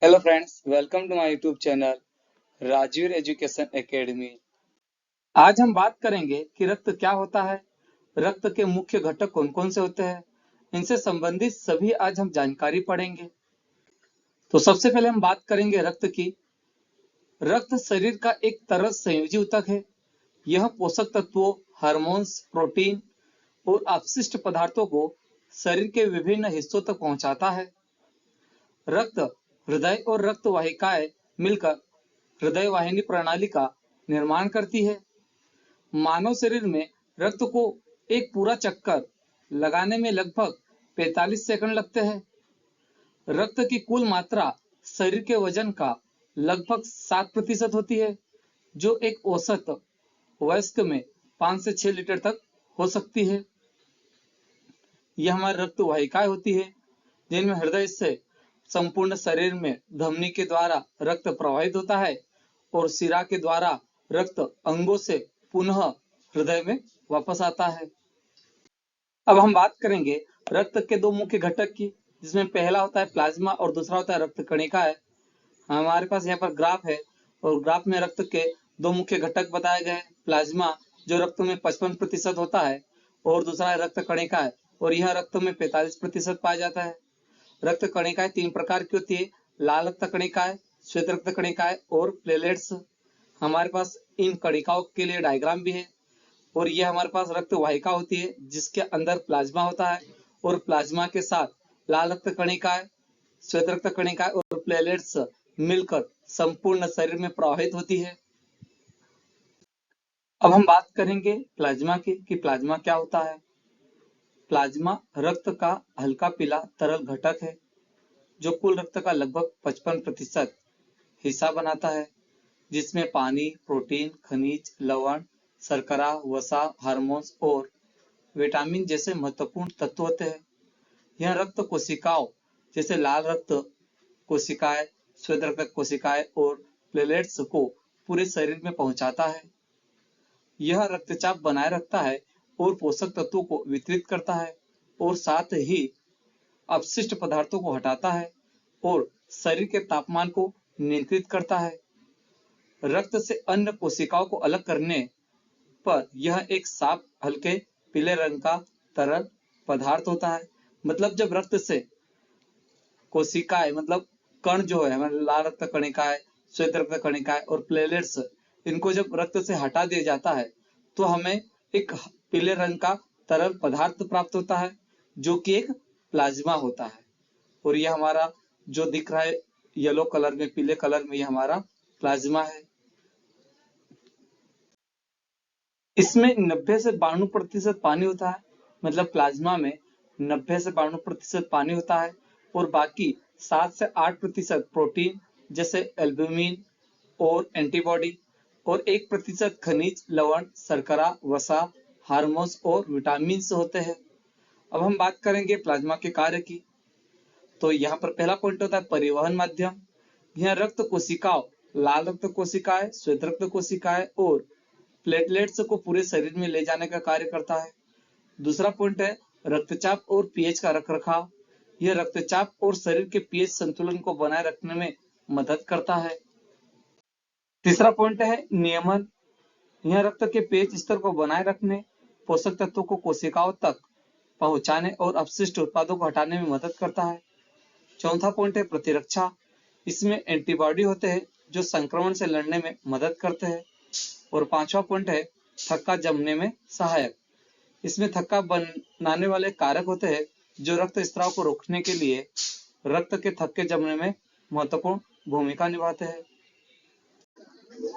Hello friends, welcome to my YouTube channel Rajveer education academy. आज हम बात करेंगे कि रक्त क्या होता है, रक्त के मुख्य घटक कौन कौन से होते हैं, इनसे संबंधित सभी आज हम जानकारी पढ़ेंगे। तो सबसे पहले हम बात करेंगे रक्त की। रक्त शरीर का एक तरल संयोजी ऊतक है। यह पोषक तत्वों, हार्मोन्स, प्रोटीन और अपशिष्ट पदार्थों को शरीर के विभिन्न हिस्सों तक पहुंचाता है। रक्त हृदय और रक्त वाहिकाएं मिलकर हृदय वाहिनी प्रणाली का निर्माण करती है। मानव शरीर में रक्त को एक पूरा चक्कर लगाने में लगभग 45 सेकंड लगते हैं। रक्त की कुल मात्रा शरीर के वजन का लगभग 7% होती है, जो एक औसत वयस्क में 5 से 6 लीटर तक हो सकती है। यह हमारी रक्त वाहिकाएं होती है, जिनमें हृदय से संपूर्ण शरीर में धमनी के द्वारा रक्त प्रवाहित होता है और शिरा के द्वारा रक्त अंगों से पुनः हृदय में वापस आता है। अब हम बात करेंगे रक्त के दो मुख्य घटक की, जिसमें पहला होता है प्लाज्मा और दूसरा होता है रक्त कणिकाएं। हमारे पास यहाँ पर ग्राफ है और ग्राफ में रक्त के दो मुख्य घटक बताए गए हैं। प्लाज्मा जो रक्त में 55% होता है और दूसरा है रक्त कणिकाएं, और यह रक्त में 45% पाया जाता है। रक्त कणिकाएं 3 प्रकार की होती है: लाल रक्त कणिकाएं, श्वेत रक्त कणिकाएं और प्लेटलेट्स। हमारे पास इन कणिकाओं के लिए डायग्राम भी है। और यह हमारे पास रक्त वाहिका होती है, जिसके अंदर प्लाज्मा होता है और प्लाज्मा के साथ लाल रक्त कणिकाएं, श्वेत रक्त कणिकाएं और प्लेटलेट्स मिलकर संपूर्ण शरीर में प्रवाहित होती है। अब हम बात करेंगे प्लाज्मा की कि प्लाज्मा क्या होता है। प्लाज्मा रक्त का हल्का पीला तरल घटक है, जो कुल रक्त का लगभग 55% हिस्सा बनाता है, जिसमें पानी, प्रोटीन, खनिज, लवण, शर्करा, वसा, हार्मोन्स और विटामिन जैसे महत्वपूर्ण तत्व होते हैं। यह रक्त कोशिकाओं जैसे लाल रक्त कोशिकाएं, श्वेत रक्त कोशिकाएं और प्लेटलेट्स को पूरे शरीर में पहुंचाता है। यह रक्तचाप बनाए रखता है और पोषक तत्वों को वितरित करता है और साथ ही अपशिष्ट पदार्थों को हटाता है और शरीर के तापमान को नियंत्रित करता है। रक्त से अन्य कोशिकाओं को अलग करने पर यह एक साफ हल्के पीले रंग का तरल पदार्थ होता है। मतलब जब रक्त से कोशिकाएं मतलब कण जो है हमारे लाल रक्त कणिकाएं, श्वेत रक्त कणिकाएं और प्लेटलेट्स, इनको जब रक्त से हटा दिया जाता है तो हमें एक पीले रंग का तरल पदार्थ प्राप्त होता है, जो कि एक प्लाज्मा होता है। और यह हमारा जो दिख रहा है येलो कलर में, पीले कलर में, यह हमारा प्लाज्मा है। इसमें 90 से 92% पानी होता है। मतलब प्लाज्मा में 90 से 92% पानी होता है और बाकी 7 से 8% प्रोटीन जैसे एल्ब्यूमिन और एंटीबॉडी और 1% खनिज, लवण, शर्करा, वसा, हार्मोन्स और विटामिन होते हैं। अब हम बात करेंगे प्लाज्मा के कार्य की। तो यहाँ पर पहला पॉइंट होता है परिवहन माध्यम। यह रक्त कोशिकाओं, लाल रक्त कोशिकाएं, श्वेत रक्त कोशिकाएं और प्लेटलेट्स को पूरे शरीर में ले जाने का कार्य करता है। दूसरा पॉइंट है रक्तचाप और पीएच का रखरखाव। यह रक्तचाप और शरीर के पीएच संतुलन को बनाए रखने में मदद करता है। तीसरा पॉइंट है नियमन। यह रक्त के पीएच स्तर को बनाए रखने, पोषक तत्वों को कोशिकाओं तक पहुंचाने और अपशिष्ट उत्पादों को हटाने में मदद करता है। चौथा पॉइंट है प्रतिरक्षा। इसमें एंटीबॉडी होते हैं जो संक्रमण से लड़ने में मदद करते हैं। और पांचवा पॉइंट है थक्का जमने में सहायक। इसमें थक्का बनाने वाले कारक होते हैं जो रक्त स्त्राव को रोकने के लिए रक्त के थक्के जमने में महत्वपूर्ण भूमिका निभाते हैं।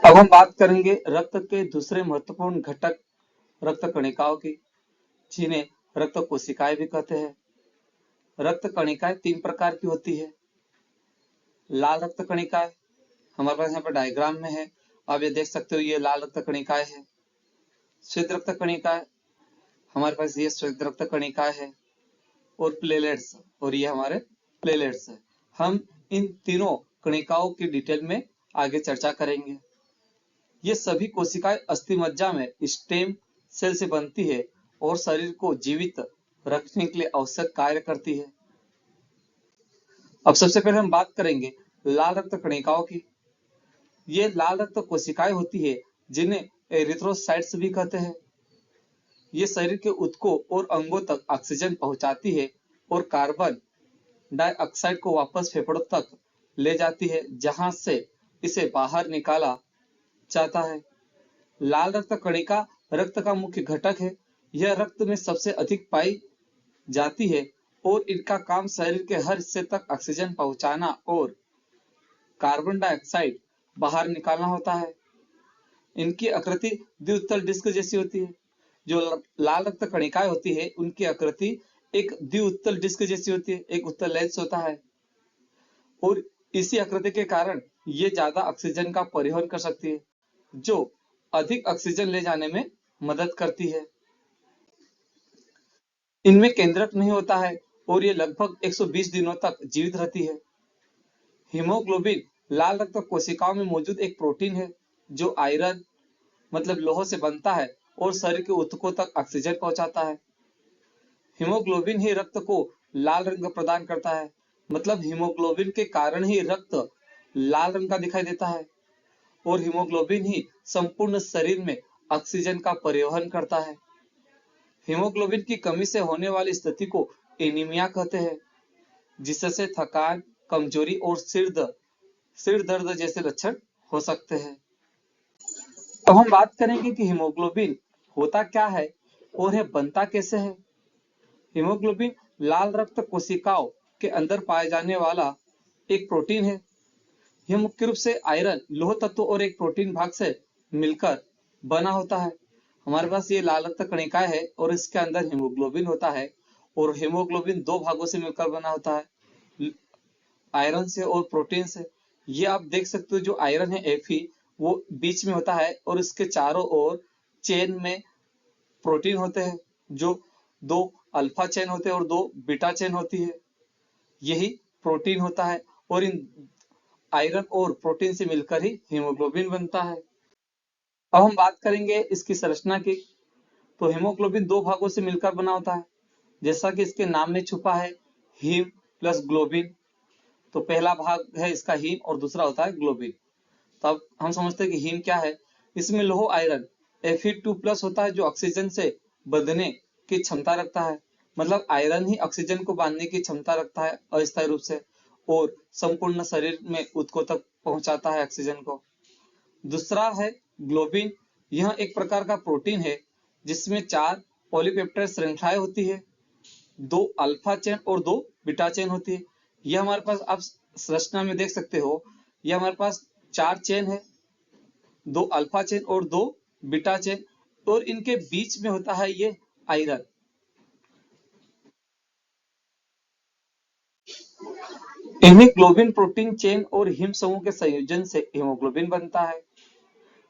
अब हम बात करेंगे रक्त के दूसरे महत्वपूर्ण घटक रक्त कणिकाओं की, जिन्हें रक्त कोशिकाएं भी कहते हैं। रक्त कणिकाएं 3 प्रकार की होती है। लाल रक्त कणिकाएं हमारे पास यहाँ पर डायग्राम में है, आप ये देख सकते हो, ये लाल रक्त कणिकाएं है। श्वेत रक्त कणिकाएं हमारे पास ये श्वेत रक्त कणिकाएं है और प्लेटलेट्स, और ये हमारे प्लेटलेट्स है। हम इन तीनों कणिकाओं की डिटेल में आगे चर्चा करेंगे। ये सभी कोशिकाएं अस्थि मज्जा में स्टेम सेल से बनती है और शरीर को जीवित रखने के लिए आवश्यक कार्य करती है। अब सबसे पहले हम बात करेंगे लाल रक्त कणिकाओं की। ये लाल रक्त कोशिकाएं होती है जिन्हें एरिथ्रोसाइट्स भी कहते हैं। ये शरीर के ऊतकों और अंगों तक ऑक्सीजन पहुंचाती है और कार्बन डाइऑक्साइड को वापस फेफड़ों तक ले जाती है, जहां से इसे बाहर निकाला जाता है। लाल रक्त कणिका रक्त का मुख्य घटक है। यह रक्त में सबसे अधिक पाई जाती है और इनका काम शरीर के हर हिस्से तक ऑक्सीजन पहुंचाना और कार्बन डाइऑक्साइड बाहर निकालना होता है। इनकी आकृति द्विउत्तल डिस्क जैसी होती है। जो लाल रक्त कणिकाएं होती है उनकी आकृति एक द्विउत्तल डिस्क जैसी होती है, एक उत्तल लेंस होता है और इसी आकृति के कारण ये ज्यादा ऑक्सीजन का परिवहन कर सकती है, जो अधिक ऑक्सीजन ले जाने में मदद करती है। इनमें केंद्रक नहीं होता है और ये लगभग 120 दिनों तक जीवित रहती है। हीमोग्लोबिन लाल रक्त कोशिकाओं में मौजूद एक प्रोटीन है जो आयरन मतलब लोह से बनता है और शरीर के ऊतकों तक ऑक्सीजन पहुंचाता है। हीमोग्लोबिन ही रक्त को लाल रंग प्रदान करता है, मतलब हीमोग्लोबिन के कारण ही रक्त लाल रंग का दिखाई देता है और हीमोग्लोबिन ही संपूर्ण शरीर में ऑक्सीजन का परिवहन करता है। हीमोग्लोबिन की कमी से होने वाली स्थिति को एनीमिया कहते हैं, जिससे थकान, कमजोरी और सिर दर्द जैसे लक्षण हो सकते हैं। अब हम बात करेंगे कि हीमोग्लोबिन होता क्या है और यह बनता कैसे है। हीमोग्लोबिन लाल रक्त कोशिकाओं के अंदर पाए जाने वाला एक प्रोटीन है। यह मुख्य रूप से आयरन, लौह तत्व और एक प्रोटीन भाग से मिलकर बना होता है। हमारे पास ये लाल रक्त कणिकाएं है और इसके अंदर हीमोग्लोबिन होता है और हीमोग्लोबिन दो भागों से मिलकर बना होता है, आयरन से और प्रोटीन से। ये आप देख सकते हो, जो आयरन है Fe वो बीच में होता है और इसके चारों ओर चेन में प्रोटीन होते हैं, जो दो अल्फा चेन होते हैं और दो बीटा चेन होती है। यही प्रोटीन होता है और इन आयरन और प्रोटीन से मिलकर ही हीमोग्लोबिन बनता है। अब हम बात करेंगे इसकी संरचना की। तो हीमोग्लोबिन दो भागों से मिलकर बना होता है, जैसा कि इसके नाम में छुपा है, हीम प्लस ग्लोबिन। तो पहला भाग है इसका हीम और दूसरा होता है ग्लोबिन। तो अब हम समझते हैं कि हीम क्या है। इसमें लोह आयरन Fe2+ होता है, जो ऑक्सीजन से बंधने की क्षमता रखता है, मतलब आयरन ही ऑक्सीजन को बांधने की क्षमता रखता है अस्थायी रूप से और संपूर्ण शरीर में ऊतकों तक पहुंचाता है ऑक्सीजन को। दूसरा है ग्लोबिन। यह एक प्रकार का प्रोटीन है जिसमें 4 पॉलीपेप्टाइड श्रृंखलाएं होती है, 2 अल्फा चेन और 2 बीटा चेन होती है। यह हमारे पास आप संरचना में देख सकते हो, यह हमारे पास 4 चेन है, 2 अल्फा चेन और 2 बीटा चेन, और इनके बीच में होता है ये आयरन। हीमोग्लोबिन प्रोटीन चेन और हिम समूह के संयोजन से हीमोग्लोबिन बनता है,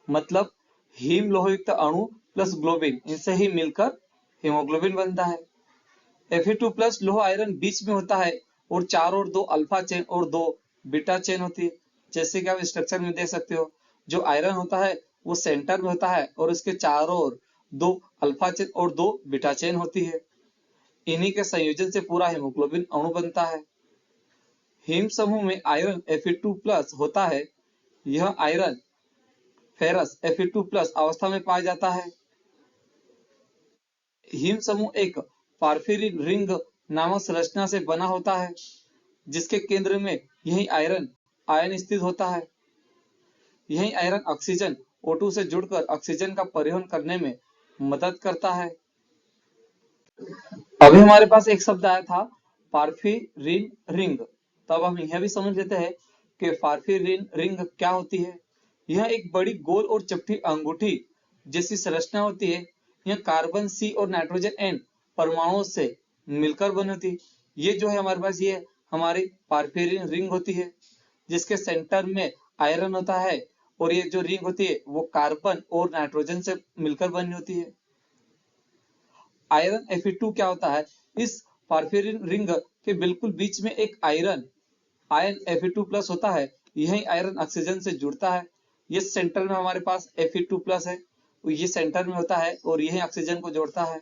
मतलब हीम लोहयुक्त अणु प्लस ग्लोबिन, इनसे ही मिलकर हीमोग्लोबिन बनता है। Fe2+ लोह आयरन बीच में होता है और चारों ओर 2 अल्फा चेन और 2 बीटा चेन होती है, जैसे कि आप स्ट्रक्चर में देख सकते हो। जो आयरन होता है वो सेंटर में होता है और इसके चारों ओर 2 अल्फा चेन और 2 बीटा चेन होती है। इन्हीं के संयोजन से पूरा हीमोग्लोबिन अणु बनता है। हीम समूह में आयरन Fe2+ होता है। यह आयरन फेरस Fe2+ अवस्था में पाया जाता है। हीम समूह एक पार्फिरिन रिंग नामक संरचना से बना होता है, जिसके केंद्र में यही आयन स्थित होता है। यही आयरन ऑक्सीजन O2 से जुड़कर ऑक्सीजन का परिवहन करने में मदद करता है। अभी हमारे पास एक शब्द आया था पार्फिरिन रिंग। तब हम यह भी समझ लेते हैं कि पार्फिरिन रिंग क्या होती है। यह एक बड़ी गोल और चपटी अंगूठी जैसी संरचना होती है। यह कार्बन C और नाइट्रोजन N परमाणुओं से मिलकर बनी होती है। ये जो है हमारे पास, ये हमारी पार्फिरिन रिंग होती है, जिसके सेंटर में आयरन होता है और ये जो रिंग होती है वो कार्बन और नाइट्रोजन से मिलकर बनी होती है। आयरन Fe2 क्या होता है, इस पार्फिरिन रिंग के बिल्कुल बीच में एक आयन Fe2+ होता है। यही आयरन ऑक्सीजन से जुड़ता है। ये सेंटर में हमारे पास Fe2+ है, ये सेंटर में होता है और यही ऑक्सीजन को जोड़ता है।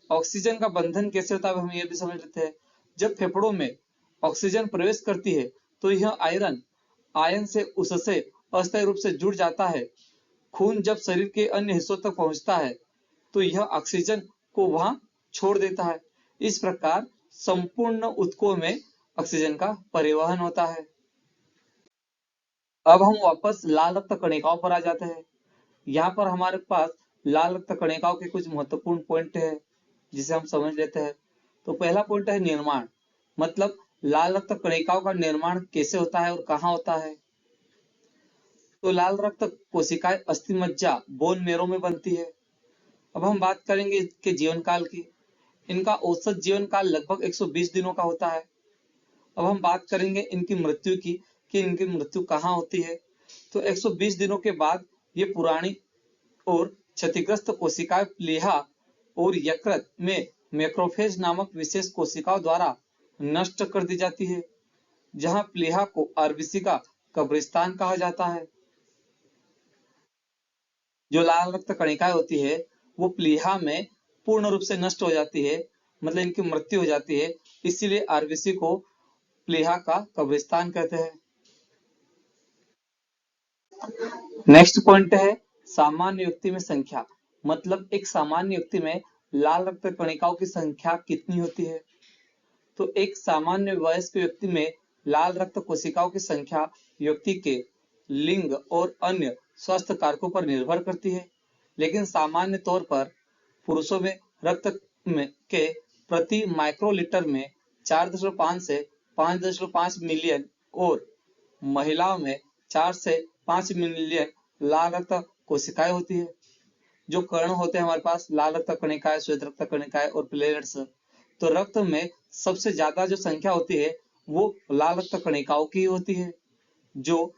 ऑक्सीजन का बंधन कैसे होता है हम ये भी समझ लेते हैं। जब फेफड़ों में ऑक्सीजन प्रवेश करती है तो यह आयरन आयन से उससे अस्थायी रूप से जुड़ जाता है। खून जब शरीर के अन्य हिस्सों तक पहुंचता है तो यह ऑक्सीजन को वहां छोड़ देता है। इस प्रकार संपूर्ण ऊतकों में ऑक्सीजन का परिवहन होता है। अब हम वापस लाल रक्त कणिकाओं पर आ जाते हैं। यहाँ पर हमारे पास लाल रक्त कणिकाओं के कुछ महत्वपूर्ण पॉइंट है जिसे हम समझ लेते हैं। तो पहला पॉइंट है निर्माण, मतलब लाल रक्त कणिकाओं का निर्माण कैसे होता है और कहाँ होता है। तो लाल रक्त कोशिकाएं अस्थि मज्जा बोन मेरो में बनती है। अब हम बात करेंगे इसके जीवन काल की। इनका औसत जीवन काल लगभग 120 दिनों का होता है। अब हम बात करेंगे इनकी मृत्यु की कि इनकी मृत्यु कहाँ होती है। तो 120 दिनों के बाद ये पुरानी और क्षतिग्रस्त कोशिकाएं प्लीहा और यकृत में मैक्रोफेज नामक विशेष कोशिकाओं द्वारा नष्ट कर दी जाती है, जहां प्लीहा को आरबीसी का कब्रिस्तान कहा जाता है। जो लाल रक्त कणिकाएं होती है वो प्लीहा में पूर्ण रूप से नष्ट हो जाती है, मतलब इनकी मृत्यु हो जाती है, इसीलिए आरबीसी को प्लीहा का कब्रिस्तान कहते हैं। नेक्स्ट पॉइंट है सामान्य व्यक्ति में संख्या, मतलब एक सामान्य व्यक्ति में लाल रक्त कणिकाओं की संख्या कितनी होती है। तो एक सामान्य वयस्क व्यक्ति में लाल रक्त कोशिकाओं की संख्या व्यक्ति के लिंग और अन्य स्वास्थ्य कारकों पर निर्भर करती है, लेकिन सामान्य तौर पर पुरुषों में रक्त में के प्रति माइक्रोलीटर में 4.5 से 5.5 मिलियन और महिलाओं में 4 से 5 मिलियन लाल रक्त कोशिकाएं होती है। जो कण होते हैं हमारे पास लाल रक्त कणिकाएं, श्वेत रक्त कणिकाएं और प्लेटलेट्स। तो रक्त में सबसे ज्यादा जो संख्या होती है वो लाल रक्त कणिकाओं की होती है, जो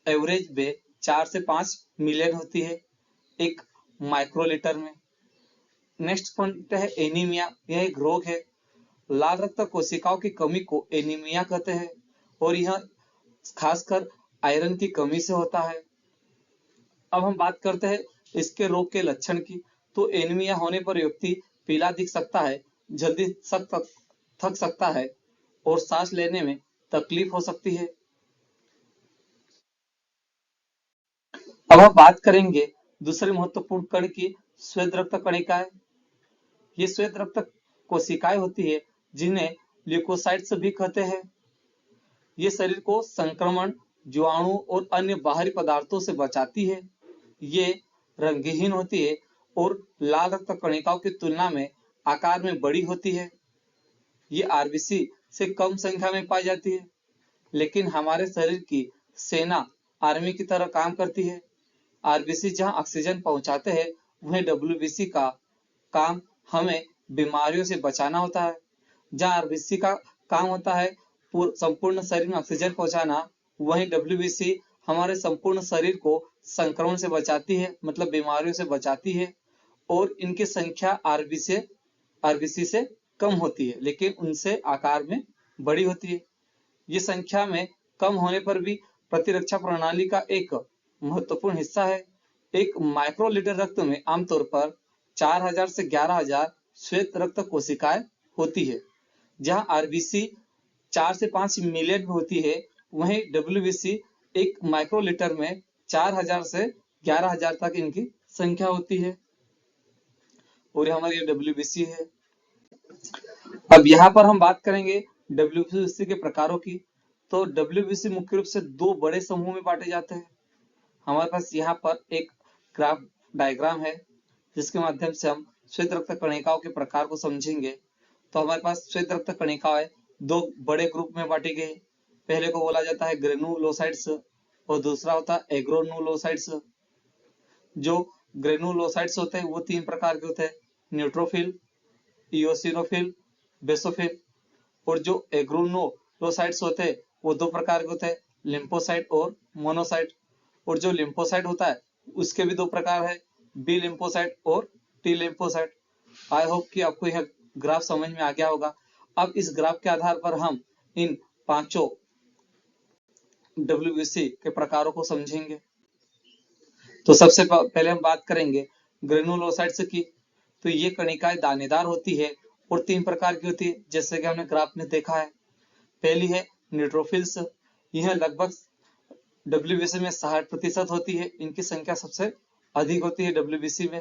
एवरेज में 4 से 5 मिलियन होती है एक माइक्रोलीटर में। नेक्स्ट पॉइंट है एनीमिया। यह एक रोग है। लाल रक्त कोशिकाओं की कमी को एनीमिया कहते हैं और यह खासकर आयरन की कमी से होता है। अब हम बात करते हैं इसके रोग के लक्षण की। तो एनीमिया होने पर व्यक्ति पीला दिख सकता है, जल्दी थक सकता है और सांस लेने में तकलीफ हो सकती है। अब हम बात करेंगे दूसरे महत्वपूर्ण कण की, श्वेत रक्त कणिकाएं। ये श्वेत रक्त कोशिकाएं होती है जिन्हें ल्यूकोसाइट्स भी कहते हैं। ये शरीर को संक्रमण, जीवाणु और अन्य बाहरी पदार्थों से बचाती है। ये रंगहीन होती है और लाल रक्त कणिकाओं की तुलना में आकार में बड़ी होती है। ये आरबीसी से कम संख्या में पाई जाती है, लेकिन हमारे शरीर की सेना आर्मी की तरह काम करती है। आरबीसी जहां ऑक्सीजन पहुंचाते हैं, वहीं डब्ल्यूबीसी का काम हमें बीमारियों से बचाना होता है। जहां आरबीसी का काम होता है संपूर्ण शरीर में ऑक्सीजन पहुंचाना, वहीं डब्ल्यूबीसी हमारे संपूर्ण शरीर को संक्रमण से बचाती है, मतलब बीमारियों से बचाती है। और इनकी संख्या आरबीसी से कम होती है, लेकिन उनसे आकार में बड़ी होती है। ये संख्या में कम होने पर भी प्रतिरक्षा प्रणाली का एक महत्वपूर्ण हिस्सा है। एक माइक्रोलीटर रक्त में आमतौर पर 4000 से 11000 श्वेत रक्त कोशिकाएं होती है। जहां आरबीसी 4 से 5 मिलियन में होती है, वहीं डब्ल्यूबीसी एक माइक्रोलीटर में 4000 से 11000 तक इनकी संख्या होती है और हमारी डब्ल्यूबीसी है। अब यहाँ पर हम बात करेंगे डब्ल्यूबीसी के प्रकारों की। तो डब्ल्यूबीसी मुख्य रूप से दो बड़े समूह में बांटे जाते हैं। हमारे पास यहाँ पर एक ग्राफ डायग्राम है जिसके माध्यम से हम श्वेत रक्त कणिकाओं के प्रकार को समझेंगे। तो हमारे पास श्वेत रक्त कणिकाएं दो बड़े ग्रुप में बांटी गई। पहले को बोला जाता है ग्रेनुलोसाइट्स और दूसरा होता है एग्रोनुलोसाइट्स। जो ग्रेनुलोसाइट्स होते हैं वो 3 प्रकार के होते हैं, न्यूट्रोफिल, इओसिनोफिल, बेसोफिल। और जो एग्रोनुलोसाइट्स होते हैं वो 2 प्रकार के होते हैं, लिम्फोसाइट और मोनोसाइट। और जो लिम्फोसाइट होता है उसके भी 2 प्रकार है, बी लिम्फोसाइट और टी लिम्फोसाइट। आई होप कि आपको यह ग्राफ समझ में आ गया होगा। अब इस ग्राफ के आधार पर हम इन पांचों डब्ल्यूबीसी के प्रकारों को समझेंगे। तो सबसे पहले हम बात करेंगे ग्रेनुलोसाइट्स की। तो ये कणिकाएं दानेदार होती है और 3 प्रकार की होती है, जैसे कि हमने ग्राफ में देखा है। पहली है न्यूट्रोफिल्स। यह लगभग WBC में 60% होती है। इनकी संख्या सबसे अधिक होती है WBC में।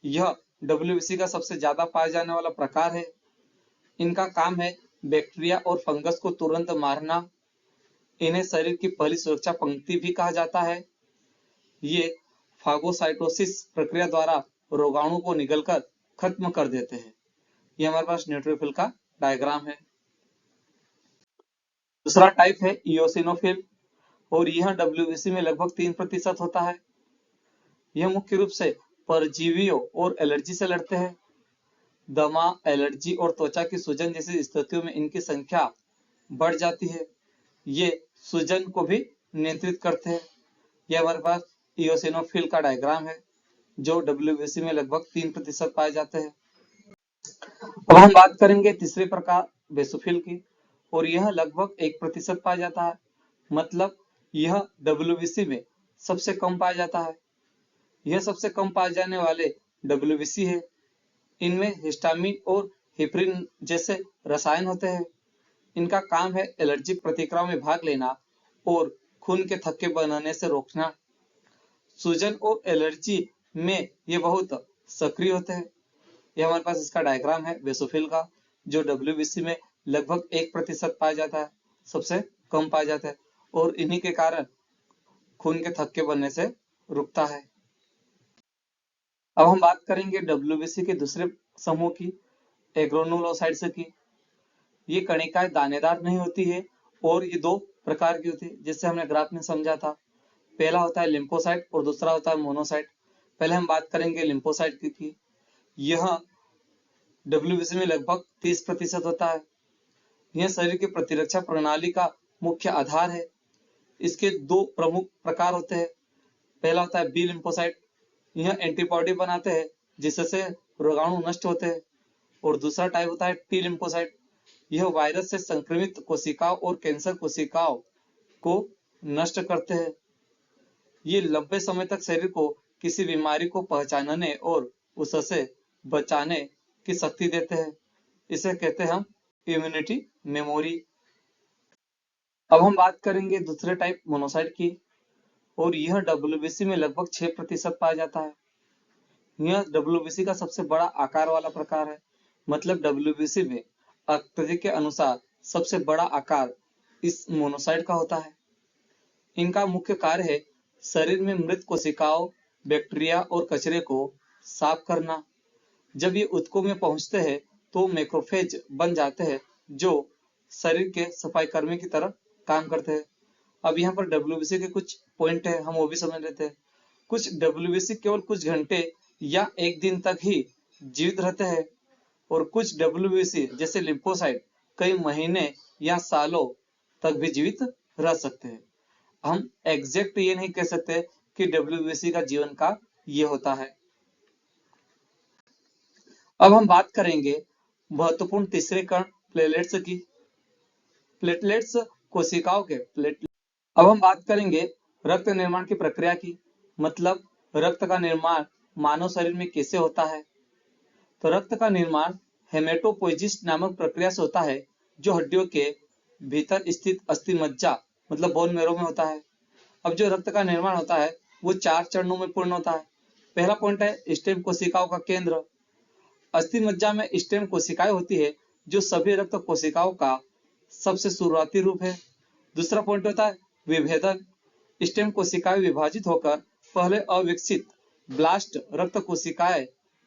यह WBC का सबसे ज्यादा पाए जाने वाला प्रकार है। इनका काम है बैक्टीरिया और फंगस को तुरंत मारना। इन्हें शरीर की पहली सुरक्षा पंक्ति भी कहा जाता है। ये फागोसाइटोसिस प्रक्रिया द्वारा रोगाणु को निगलकर खत्म कर देते हैं। यह हमारे पास न्यूट्रोफिल का डायग्राम है। दूसरा टाइप है इओसिनोफिल और यह WBC में लगभग 3% होता है। यह मुख्य रूप से परजीवियों और एलर्जी से लड़ते हैं। दमा, एलर्जी और त्वचा की सूजन जैसी स्थितियों में इनकी संख्या बढ़ जाती है। ये सूजन को भी नियंत्रित करते हैं। यह हमारे पास इओसिनोफिल का डायग्राम है जो WBC में लगभग 3% पाए जाते हैं। अब हम बात करेंगे तीसरे प्रकार बेसोफिल की और यह लगभग 1% पाया जाता है। मतलब यह WBC में सबसे कम पाया जाता है। यह सबसे कम पाए जाने वाले WBC है। इनमें हिस्टामिन और हिप्रिन जैसे रसायन होते हैं। इनका काम है एलर्जिक प्रतिक्रियाओं में भाग लेना और खून के थक्के बनने से रोकना। सूजन और एलर्जी में ये बहुत सक्रिय होते हैं। यह हमारे पास इसका डायग्राम है बेसोफिल का जो WBC में लगभग 1% पाया जाता है, सबसे कम पाया जाता है और इन्हीं के कारण खून के थक्के बनने से रुकता है। अब हम बात करेंगे WBC के दूसरे समूह की, एग्रोनुलोसाइड्स की। ये कणिकाएं दानेदार नहीं होती है और ये 2 प्रकार की होती है जिससे हमने ग्राफ में समझा था। पहला होता है लिम्फोसाइट और दूसरा होता है मोनोसाइट। पहले हम बात करेंगे लिम्फोसाइट की। यह WBC में लगभग 30% होता है। यह शरीर की प्रतिरक्षा प्रणाली का मुख्य आधार है। इसके 2 प्रमुख प्रकार होते हैं। पहला होता है बी लिम्फोसाइट। यह एंटीबॉडी बनाते हैं जिससे रोगाणु नष्ट होते हैं और दूसरा टाइप होता है टी लिम्फोसाइट। यह वायरस से संक्रमित कोशिकाओं और कैंसर कोशिकाओं को नष्ट करते हैं। ये लंबे समय तक शरीर को किसी बीमारी को पहचानने और उससे बचाने की शक्ति देते हैं। इसे कहते हैं हम इम्यूनिटी मेमोरी। अब हम बात करेंगे दूसरे टाइप मोनोसाइट की और यह WBC में लगभग 6% पाया जाता है। यह WBC का सबसे बड़ा आकार वाला प्रकार है। मतलब WBC में आकृति के अनुसार सबसे बड़ा आकार इस मोनोसाइट का होता है। इनका मुख्य कार्य है शरीर में मृत कोशिकाओं, बैक्टीरिया और कचरे को साफ करना। जब ये ऊतकों में पहुंचते हैं तो मैक्रोफेज बन जाते हैं जो शरीर के सफाई कर्मी की तरह काम करते हैं। अब यहाँ पर WBC के कुछ पॉइंट है, हम वो भी समझ लेते हैं। कुछ WBC केवल कुछ घंटे या 1 दिन तक ही जीवित रहते हैं और कुछ WBC जैसे लिम्फोसाइट कई महीने या सालों तक भी जीवित रह सकते हैं। हम एग्जैक्ट ये नहीं कह सकते कि WBC का जीवन काल ये होता है। अब हम बात करेंगे महत्वपूर्ण तीसरे कण प्लेटलेट्स की। प्लेटलेट्स कोशिकाओं के अब हम बात करेंगे रक्त निर्माण की प्रक्रिया की। मतलब रक्त का निर्माण मानव शरीर में कैसे होता है। तो रक्त का निर्माण हेमेटोपोइसिस नामक प्रक्रिया से होता है जो हड्डियों के भीतर स्थित अस्थि मज्जा मतलब बोन मैरो में होता है। अब जो रक्त का निर्माण होता है वो 4 चरणों में पूर्ण होता है। पहला पॉइंट है स्टेम कोशिकाओं का केंद्र। अस्थि मज्जा में स्टेम कोशिकाएं होती है जो सभी रक्त कोशिकाओं का सबसे शुरुआती रूप है। दूसरा पॉइंट होता है विभेदन। स्टेम कोशिकाएं विभाजित होकर पहले अविकसित ब्लास्ट रक्त कोशिकाएं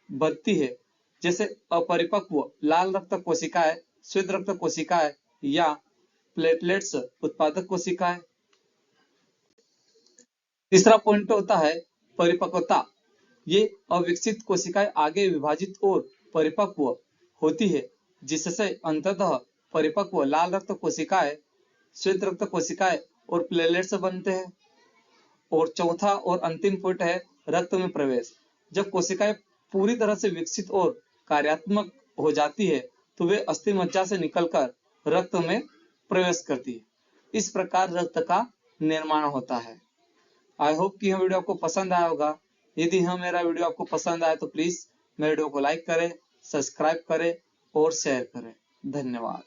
बनती है जैसे अपरिपक्व लाल रक्त कोशिकाएं, श्वेत रक्त कोशिकाएं या प्लेटलेट्स उत्पादक कोशिकाएं। तीसरा पॉइंट होता है परिपक्वता। ये अविकसित कोशिकाएं आगे विभाजित और परिपक्व होती है जिससे अंततः परिपक्व लाल रक्त कोशिकाएं, श्वेत रक्त कोशिकाएं और प्लेटलेट्स बनते हैं। और चौथा और अंतिम पॉइंट है रक्त में प्रवेश। जब कोशिकाएं पूरी तरह से विकसित और कार्यात्मक हो जाती है तो वे अस्थि मज्जा से निकलकर रक्त में प्रवेश करती है। इस प्रकार रक्त का निर्माण होता है। आई होप कि यह वीडियो आपको पसंद आया होगा। यदि मेरा वीडियो आपको पसंद आया तो प्लीज मेरे वीडियो को लाइक करें, सब्सक्राइब करें और शेयर करें। धन्यवाद।